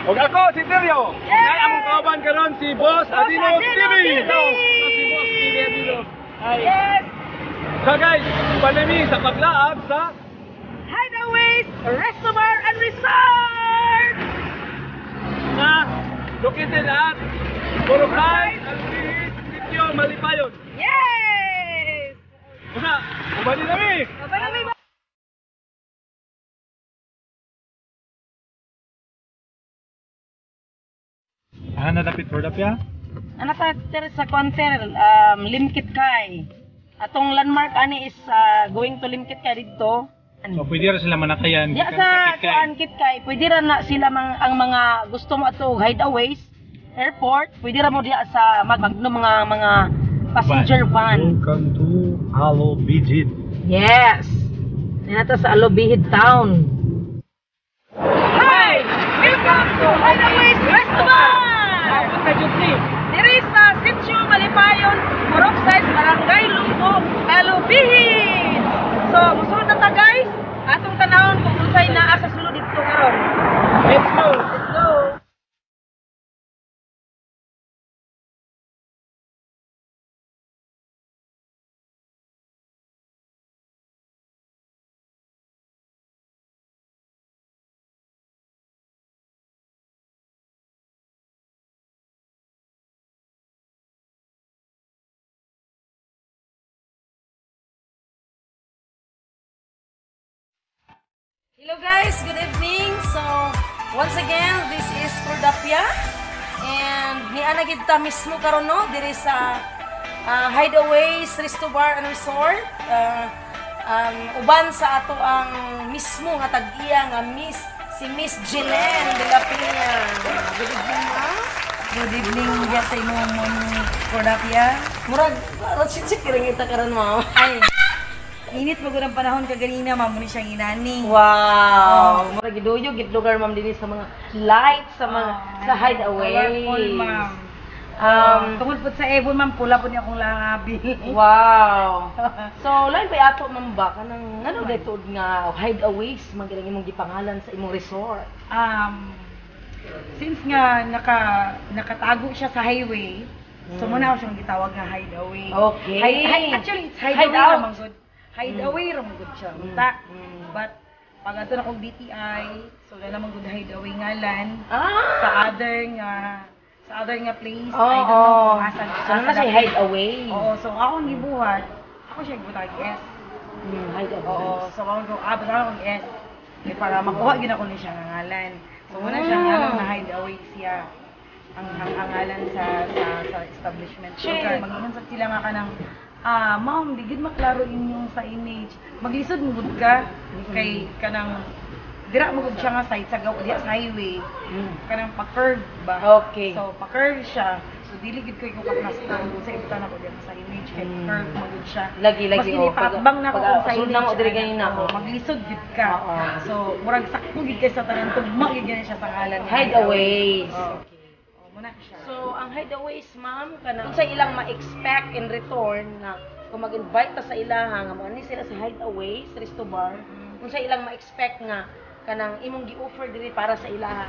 Ug ako si Teryo. Nay among kauban karon si Boss Adino TV. Si Boss TV Adino. Yes! So guys, panami sa paglaab sa Hideaways, Restaurant and Resort! na located at Boracay, Alpihis, Sitio, Malipayon. Yes! Una, kumali nami. Kabay ba? Nadapit for dapya? Ano ta sa counter, Limkit Kay. Atong landmark ani is going to Limkit Kay dito. So pwede rin sila manakayan. Diya sa kuan Kit Kay, pwede ra na sila ang mga gusto mo ato hideaways, airport, pwede ra mo diya sa magno mga passenger van. Welcome to Alo Bigit. Yes. Nata sa Alobihid Town. Hi! Welcome to Hideaways Restaurant! Diri sa Sitio Malipayon, Boracay, Barangay Lumbo, Alobihid. So, musunod na ta guys. Atong tanawon kung unsay naa sa sulod dito karon. Let's go! Let's go. Hello guys, good evening. So, once again, this is Cordapia. And niana gid ta mismo karon no diri sa Hideaways Resto Bar and Resort. Uban sa ato ang mismo nga tag-iya nga si Miss Jillian de la Peña. Good evening, ma'am. Good evening dia sa imong Cordapia. Murag rotsit kiring kita karon ma'am. Ay, init mo ang panahon kaganina, ma'am, ni siyang inani. Wow! Murag giduyog gid lugar ma'am dinhi sa mga lights sa mga sa Hideaway. Colorful, ma'am. Tungod po sa Ebon, ma'am, pula po niya akong langabi. Wow. So, lain pa ato man ba kanang ano daytod nga Hideaways man gid imong gipangalan sa imong resort. Since nga nakatago siya sa highway, so muna ako siyang gitawag nga hideaway. Okay. Actually, it's Hideout. hideaway ramang good. Hideaway ramang good siya. But pag ato na kong DTI, so na namang good hideaway ngalan sa other nga place. I don't know kung asan. So, na siya Hideaway. Oo, so ako ang gibuhat, ako siya gibutag S. Hideaway. Oo, so ako basta ako S. Para makuha gina ko ni siya nga ngalan. So muna siya ngalan na hideaway siya. Ang ngalan sa establishment. So mag-ingon sa sila nga kanang ma'am, di gid maklaro inyong sa image. Maglisod mo gud ka kay kanang dira mo gud siya nga side sa diya sa highway. Kanang pa-curve ba? Okay. So pa-curve siya. So dili gid ko ikaw kakasta sa ibtan ako diya sa image kay curve mo gud siya. Lagi Mas inipaatbang na ko sa image. Sunod mo diri ganina ko. Maglisod gid ka. So murag sakto gid kay sa tanan tugma gid siya sa ngalan. Hideaways. Okay. Muna siya. So, ang Hideaways, ma'am, kanang sa ilang ma-expect in return na kung mag-invite ta sa ilaha nga mo ani sila sa Hideaways Resto Bar, kung sa ilang ma-expect nga kanang imong gi-offer diri para sa ilaha.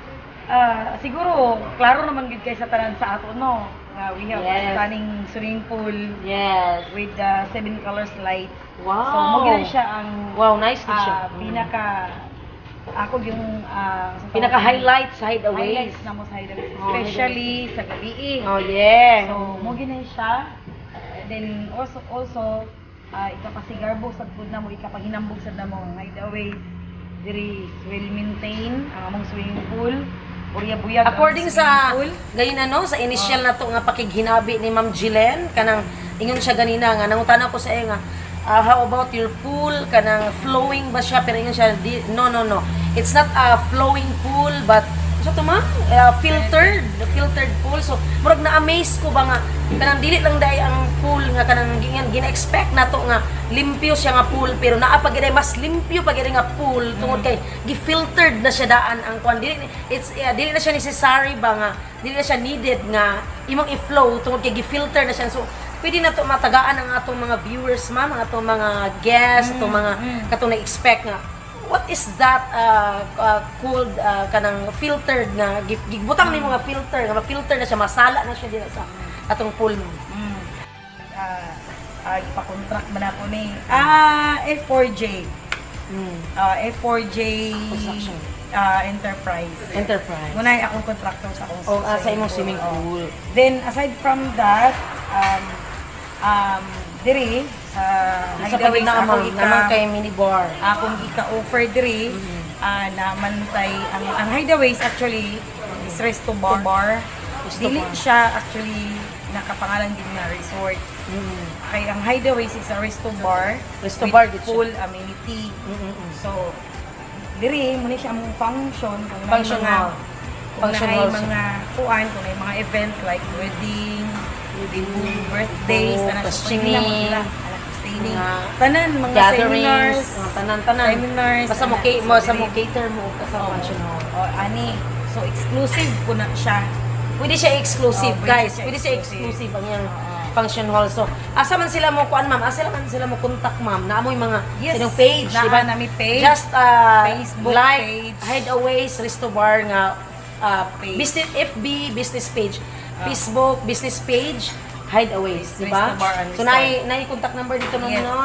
Siguro klaro naman gid kay sa tanan sa ato no. We have a stunning swimming pool. Yes. With 7 colors light. Wow. So mo gid siya ang nice din siya. Ako yung pinaka-highlight sa Hideaways. Highlights na mo sa Hideaways. Especially sa gabi. Oh, yeah. So, mo gina siya. Then, also ikapasigarbog sa food na mo, ikapahinambog sa na mo. Hideaways, diri well maintain ang among swimming pool. Buyag According sa gayon sa initial na to nga pakighinabi ni Ma'am Jillian, kanang ingon siya ganina nga nangutana ko sa iya nga how about your pool? Kanang flowing ba siya? Pero yun siya, no. It's not a flowing pool, but so to ma'am, filtered pool. So, murag na-amaze ko ba nga, kanang dili lang dahil ang pool nga kanang gina-expect na to nga limpyo siya nga pool, pero naapag mas limpyo pag nga pool tungod kay gi-filtered na siya daan ang kwan. Dili na siya necessary ba nga, dili na siya needed nga imong i-flow tungod kay gi-filter na siya. So, pwede na to matagaan ang atong mga viewers, ma'am, ang atong mga guests, atong mga katong na-expect nga what is that called kanang filtered nga gibutang ni mga filter nga ma-filter na siya, masala na siya dito sa atong pool mo. Ipa-contract man ako ni F4J. F4J Construction. Enterprise. Enterprise. Muna akong contractor sa akong O sa imong swimming pool. Then aside from that, diri sa Sa pagig na naman kay minibar. akong ika-offer diri naman tay ang Hideaways actually is resto bar. Resto Dili bar. siya actually nakapangalan din na resort. Kay ang Hideaways is a resto bar. Resto with bar gid siya. full amenity. So diri mo ni siya among function kung may Function mga hall. Function hall siya. mga kuan kung may mga event like wedding, birthdays, Oo, ana christening, staining, mga tanan mga Gatherings, seminars, tanan-tanan. seminars, Basta mo ana, kay mo so sa mo dili- cater mo ka sa function hall. ani so exclusive po na siya. Pwede siya exclusive, Pwede guys. siya Pwede siya exclusive. exclusive ang iyang function hall. So, asa man sila mo kuan, ma'am? Asa man sila mo contact, ma'am? Naamoy mga Yes, sinong page, naa di ba? nami page, Just Facebook like page. Hideaways Resto Bar nga Page. business FB business page, Facebook business page, Hideaways, di ba? Resto Bar and So Resort. naay contact number dito no, Yes. no,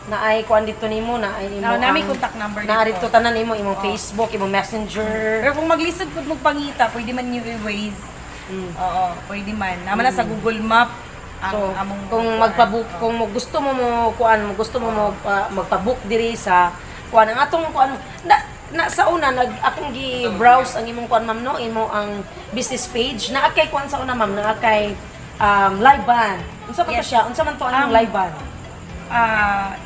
naay kuan dito nimo, naay imo. Nami ang- contact number naa dito. dito tanan imo imong Facebook, imong Messenger. Pero kung maglisod pud mo pangita, pwede man yung Waze. Oo, pwede man. Naman na sa Google Map ang So, among kung kuan. magpa-book, kung gusto mo magpa-book diri sa kuan ang atong kuan na sa una akong gi-browse ang imong kuan, ma'am, no, imo ang business page na kay kuan sa una, ma'am, na kay live band. Unsa pa to Yes. siya? Unsa man to ang live band?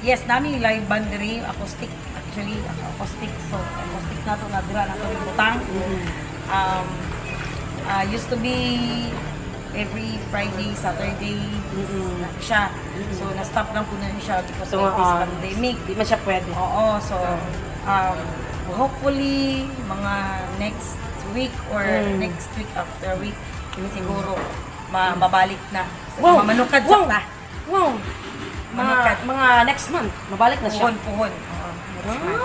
Yes, nami live band diri, acoustic actually, acoustic. So, acoustic na to na dira na to butang. Used to be every Friday, Saturday na siya. So, na-stop lang po na siya because So, of this pandemic. Di man siya pwede. Oo, so hopefully mga next week or next week after week siguro mababalik na. So, mamanukad sa ta. Wow! Manukad. Mga next month, mabalik na siya. Puhon.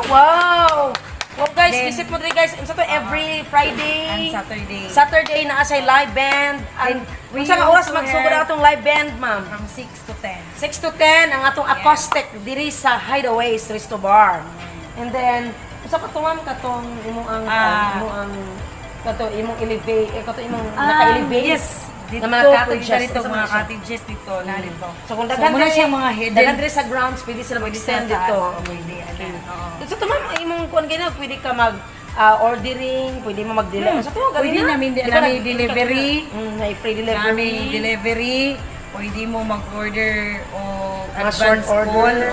Wow! Wow, guys, Then, visit mo dito, guys. Unsa to every Friday? And Saturday. Saturday na asay live band. And we unsa nga oras also magsugod have- atong live band, ma'am? From 6 to 10. 6 to 10 ang atong acoustic diri sa Hideaways Resto Bar. And then unsa pa to, ma'am, katong imong ang imong elevate, kato imong naka-elevate. Yes. Dito, na mga cottages. dito, Unsa man mga siya? cottages dito, na dito. So kung daghan muna diri- siyang mga hidden. daghan diri sa grounds, pwede sila mag-extend Sa taas, dito. pwede, oo. So to, ma'am, imong kuan ganyan, pwede ka mag ordering, pwede mo mag-deliver. So to, Pwede namin delivery. May free delivery. Namin delivery. Pwede mo mag-order o Mga advance short order.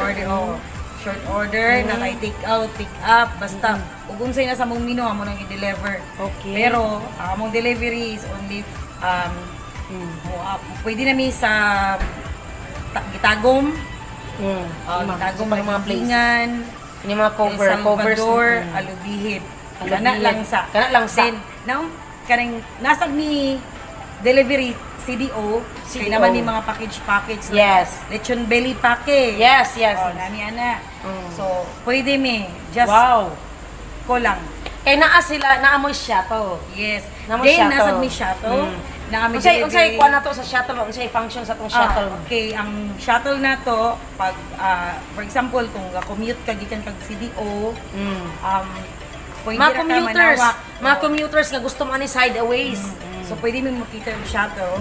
short order, na kay take out, pick up, basta ug unsay na sa mong menu amo nang i-deliver. Okay. Pero among delivery is only pwede namin sa Gitagom, Gitagom Sa mga place. Magingan, Ini mga cover, El covers. Salvador, Alubihid. Alubihid. Kana lang sa. Kana lang sa. Then, now, kanang nasag ni delivery CDO, CDO. kaya naman ni mga package Yes. lechon belly package. Yes, yes. Oh, nani ana. So, pwede mi. Just Wow. ko lang. Kay naa sila, naamoy shuttle. Yes. Namo Then, shuttle. nasag mi shuttle. Naami Unsay kuan na to sa shuttle, unsay function sa tong shuttle. Okay, ang shuttle na to, pag, for example, kung commute ka gikan kag CDO, pwede Mga ra ka commuters, manawak. mga commuters nga gusto mo ani Hideaways. So, pwede mo makita yung shuttle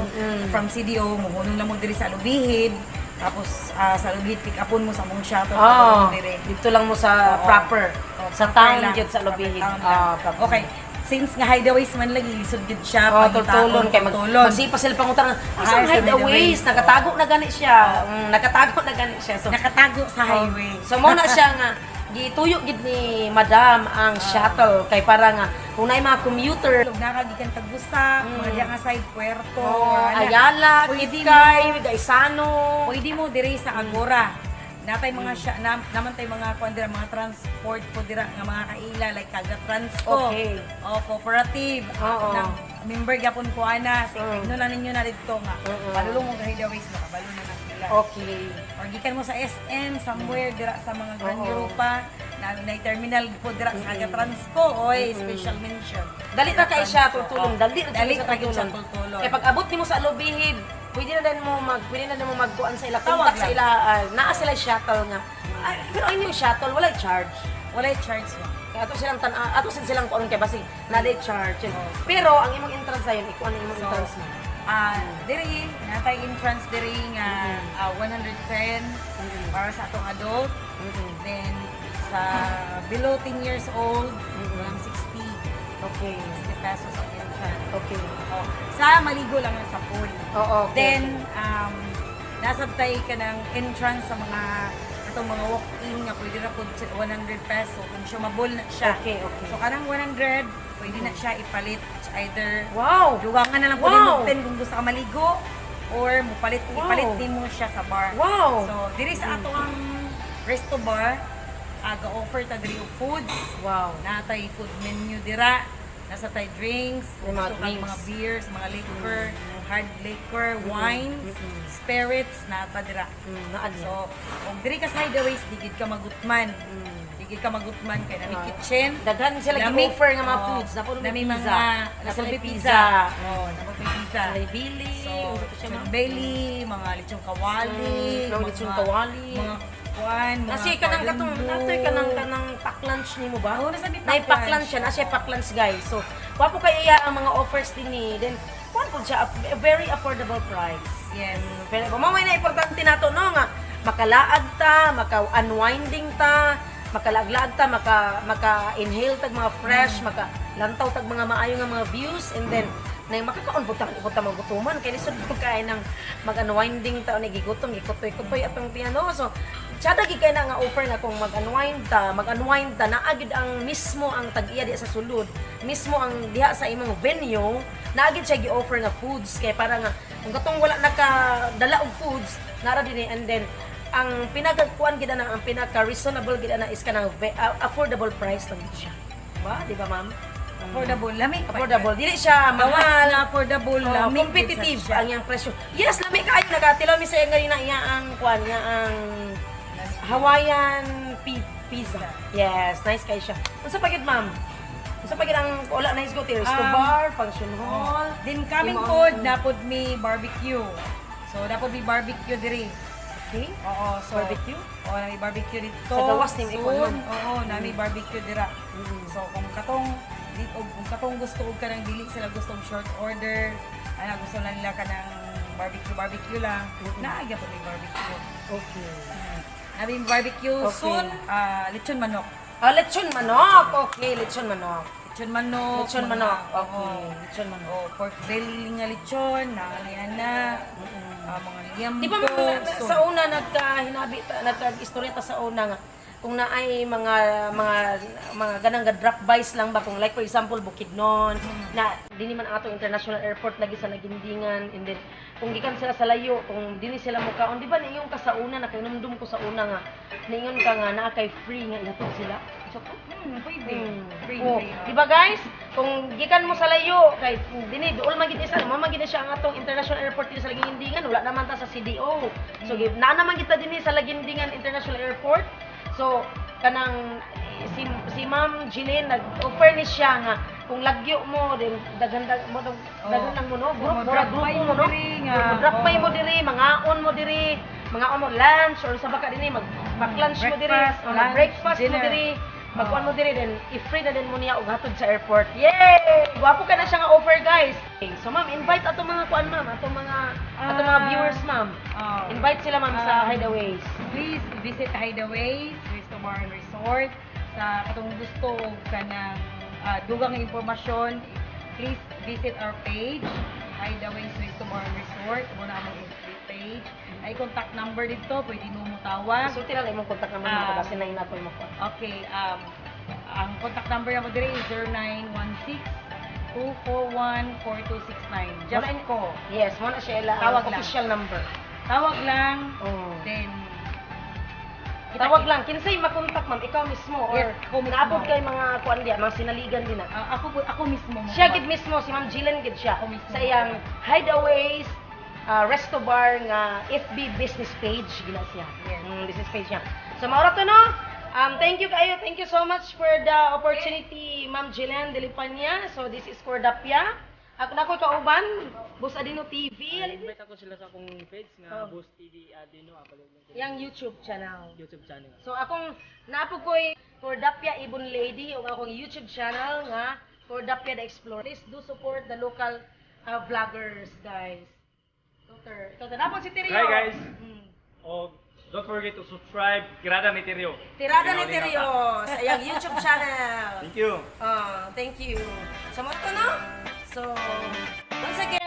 from CDO, muhunong lang mo diri sa Alubihid, tapos sa Alubihid, pick upon mo sa mong shuttle. Oh, papunta diri. dito lang mo sa Oo. proper. Oh, Sa proper town lang. gyud sa Lubihid. Proper town lang. Proper. Okay. Since nga Hideaways man lagi, lisod gyud siya. Oh, pangitahon, tultulon kay tultulon. magsipa sila pangutang. Ah, Asa sa Hideaways? Hideaways. Nakatago na gani siya. Nakatago na gani siya. So, Nakatago sa highway. So mo na siya nga gituyo gid ni Madam ang shuttle kay para nga kung naay mga commuter Nakagikan kag Busak, mga diya nga side Puerto, Ayala, Pwede Kitkay, Gaisano. Pwede mo diri sa Agora. Natay mga naman tay mga kuan dira, mga transport po dira nga mga kaila like Kaga Transco. Okay. O cooperative. Oo. Na member gyapon ko ana. Tigno na ninyo na dito nga. Oo. Palulong mo kay Hideaways nakabalo na sila. Okay. Or gikan mo sa SM somewhere dira sa mga Grand Oo. Europa, na terminal po dira sa Transco, oy, special mention. Dali na kay siya tutulong, dali na Dali siya ra gyud siya tutulong. tutulong. Kaya pag abot nimo sa lobihib, pwede na din mo magkuan sa ila, Tawag contact sa lang. ila, naa sila shuttle nga. Ay, pero ay yung shuttle wala charge. Walay charge mo. Kaya ato silang kuan kay basig na day charge. Pero ang imong entrance ayon, ikuan ang imong So, entrance mo. diri natay entrance diri nga 110 para sa atong adult. Then sa below 10 years old, walang 60. Okay. 60 pesos ang entrance. Okay. Oh, sa maligo lang yan sa pool. Oo, okay. Then, nasabtay ka ng entrance sa mga itong mga walk-in nga pwede na po 100 peso consumable na siya. Okay, okay. So kanang 100, pwede na siya ipalit either Wow. dugangan na lang po Wow. din kung gusto ka maligo or ipalit din mo siya sa bar. Wow. So diri sa ato ang resto bar, ga-offer ta diri og foods. Wow. Natay food menu dira. Nasa tay drinks, May mga gusto kang drinks. mga beers, mga liquor, hard liquor, wines, spirits, nata dira. Naan So, kung diri ka sa hideaways, digid ka magutman. Digid ka magutman kay nami kitchen. Daghan sila Lami- gi-offer nga mga Oo. foods. Napuno Nami may mga pizza. nasa may pizza. Oh, napa pizza. May bili. So, siya chicken belly, mga lechong kawali, mga lechong kawali. mga kuan, mga Kasi kanang katong kalundo. natoy kanang pack lunch nimo ba? Oo, nasa may Nay pack pack lunch. lunch siya, nasa pack lunch guys. So, wapo kay iya ang mga offers din ni. Then kuan po siya a very affordable price. Yes. Pero mao na importante nato no nga makalaag ta, maka-unwinding ta, makalaag-laag ta, maka-inhale tag mga fresh, makalantaw tag mga maayo nga mga views, and then na makakaon butang ibutang magutuman kay lisod pagkain ng mag-unwinding ta o nagigutom gikutoy-kutoy atong piano. So tsada gid kay na nga offer nga kung mag-unwind ta naagid ang mismo ang tag-iya di sa sulod, mismo ang diha sa imong venue naagid siya gi-offer nga foods kay para nga kung katong wala nakadala og foods nara dinhi, and then ang pinagkuan gid na ang pinaka reasonable gid na is kanang affordable price lang gid siya ba, di ba ma'am? Affordable, lami. Affordable, dili siya mahal, na affordable, oh, lami. competitive ang iyang presyo. Yes, lami kaayo nagatilaw mi sa nga rin na iya ang kuan niya ang Hawaiian pizza. Yes, nice kay siya. Unsa pa gid ma'am? Unsa pa gid ang wala nice go tiers to bar, function hall. Din coming Yung mga- food, napod mi barbecue. So, napod mi barbecue diri. Okay? Oo, so, Barbecue? Oo, nami barbecue dito. Sa gawas ni Soon, Icon. oo, nami barbecue dira. So, kung katong gusto og kanang dili sila gusto og short order, gusto lang nila kanang barbecue lang, naagya po may barbecue. Okay. Nami barbecue Okay. soon, lechon manok. Lechon manok. Okay, lechon manok. Lechon manok. Lechon mga- manok. oo. Okay, lechon manok. Oh, pork belly nga lechon, na mga liyambo. Di ba sa una nagka-istorya ta sa una nga kung naay mga ganang drop bys lang ba kung like for example Bukidnon na dinhi man ato international airport lagi sa Nagindingan, and then kung gikan sila sa layo kung dinhi sila mukaon, di ba niingon ka sa una nakinumdum ko sa una nga niingon ka nga naa kay free nga ihatod sila. So, Pwede. Free, oh, free. di ba guys? Kung gikan mo sa layo, kay dini dool man gid isa, mo man gid siya ang atong international airport dito sa Lagindingan, wala naman ta sa CDO. So naa naman kita dinhi sa Lagindingan International Airport. So kanang si Ma'am Jillian nag-offer ni siya nga kung lagyo mo din daghan mo no group drop grupo by mo mo no diri nga. drop by mo diri mangaon mo diri mangaon mo lunch or sa baka dinhi mag lunch mo diri Breakfast, o lunch, breakfast mo dinner. diri magkuan mo diri then i-free na din mo niya og hatod sa airport. Yay! Gwapo ka na siya nga offer guys. Okay, so ma'am invite ato mga kuan ma'am ato mga viewers ma'am. Invite sila ma'am sa Hideaways. Please visit Hideaways, Resto Bar and Resort. Sa katong gusto ka ng dugang impormasyon, please visit our page, Hideaways Resto Bar and Resort. Muna ang page. Ay contact number dito, pwede mo tawag. So tira imong kontak naman mga kasi na inato mo kuan. Okay, ang contact number na mo diri is 0916-241-4269. Just ko. Yes, mo na siya ila Tawag lang. official number. Tawag lang, Oh. then Tawag lang, kinsay makontak ma'am, ikaw mismo or Yes, ako mismo. naabot kay mga kuan diya, mga sinaligan din na. ako mismo mo. Siya gid mismo si Ma'am Jillian gid siya Ako mismo. sa iyang Hideaways Resto Bar nga FB business page gila siya. Yes. Business page niya. So maura to no. Thank you kayo. Thank you so much for the opportunity, Ma'am Jillian Delipanya. So this is Cordapia. Ako na ko kauban, Boss Adino TV. Invite ako sila sa akong page nga Boss TV Adino Yang YouTube channel. YouTube channel. So akong napo ko'y Cordapia Ibon Lady o akong YouTube channel nga Cordapia the Explorer. Please do support the local vloggers, guys. Tutor. Ito na po si Tirio. Hi guys. Mm. Oh, don't forget to subscribe Tirada ni Tirio. Tirada ni Tirio sa iyang YouTube channel. Thank you. Thank you. Sa mo to no? So, once again,